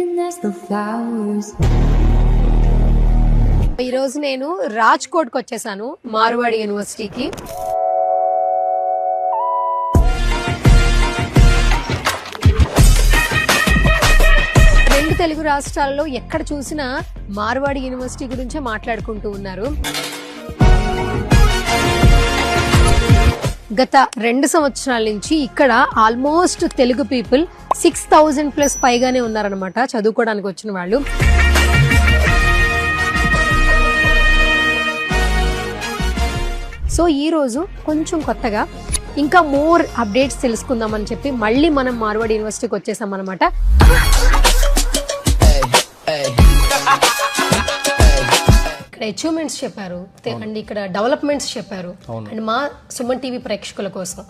recognize the flowers. ఈ రోజు నేను రాజ్కోట్కి వచ్చేసాను, మార్వాడి యూనివర్సిటీకి. రెండు తెలుగు రాష్ట్రాల్లో ఎక్కడ చూసినా మార్వాడి యూనివర్సిటీ గురించే మాట్లాడుకుంటూ ఉన్నారు. గత 2 సంవత్సరాల నుంచి ఇక్కడ ఆల్మోస్ట్ తెలుగు పీపుల్ 6,000+ పైగానే ఉన్నారనమాట చదువుకోవడానికి వచ్చిన వాళ్ళు. సో ఈ రోజు కొంచెం కొత్తగా ఇంకా మోర్ అప్డేట్స్ తెలుసుకుందామని చెప్పి మళ్ళీ మనం మార్వాడి యూనివర్సిటీకి వచ్చేసాం అనమాట. ఇక్కడ అచీవ్మెంట్స్ చెప్పారు అండ్ ఇక్కడ డెవలప్మెంట్స్ చెప్పారు. అండ్ మా సుమన్ టీవీ ప్రేక్షకుల కోసం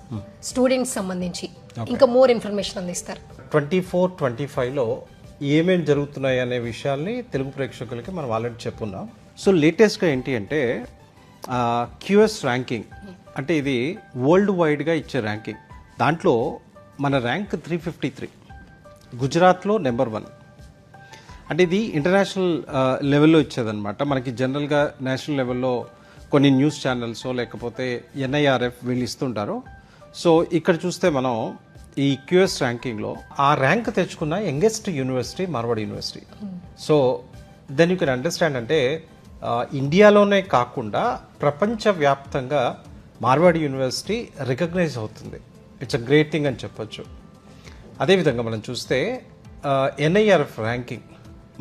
స్టూడెంట్స్ సంబంధించి ఇంకా మోర్ ఇన్ఫర్మేషన్ అందిస్తారు. 24-25లో ఏమేమి జరుగుతున్నాయి అనే విషయాల్ని తెలుగు ప్రేక్షకులకి మనం ఆల్రెడీ చెప్పున్నాం. సో లేటెస్ట్గా ఏంటి అంటే క్యూఎస్ ర్యాంకింగ్, అంటే ఇది వరల్డ్ వైడ్గా ఇచ్చే ర్యాంకింగ్. దాంట్లో మన ర్యాంక్ 353, గుజరాత్లో నెంబర్ 1. అంటే ఇది ఇంటర్నేషనల్ లెవెల్లో ఇచ్చేదన్నమాట. మనకి జనరల్గా నేషనల్ లెవెల్లో కొన్ని న్యూస్ ఛానల్స్ లేకపోతే NIRF వీళ్ళు ఇస్తుంటారు. సో ఇక్కడ చూస్తే మనం ఈ క్యూఎస్ ర్యాంకింగ్లో ఆ ర్యాంక్ తెచ్చుకున్న youngest university Marwadi university. So then you can understand అంటే ఇండియాలోనే కాకుండా ప్రపంచవ్యాప్తంగా మార్వాడి యూనివర్సిటీ రికగ్నైజ్ అవుతుంది. ఇట్స్ అ గ్రేట్ థింగ్ అని చెప్పొచ్చు. అదేవిధంగా మనం చూస్తే NIRF ర్యాంకింగ్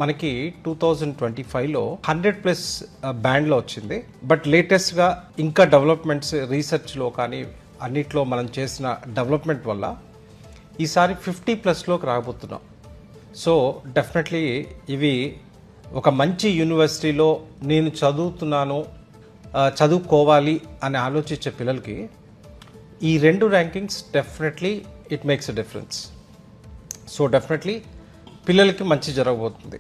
మనకి 2025లో 100+ బ్యాండ్లో వచ్చింది. బట్ లేటెస్ట్గా ఇంకా డెవలప్మెంట్స్ రీసెర్చ్లో కానీ అన్నిట్లో మనం చేసిన డెవలప్మెంట్ వల్ల ఈసారి 50+లోకి రాబోతున్నాం. సో డెఫినెట్లీ ఇవి ఒక మంచి యూనివర్సిటీలో నేను చదువుతున్నాను, చదువుకోవాలి అని ఆలోచించే పిల్లలకి ఈ 2 rankings definitely it makes a difference. So definitely పిల్లలకి మంచి జరగబోతుంది.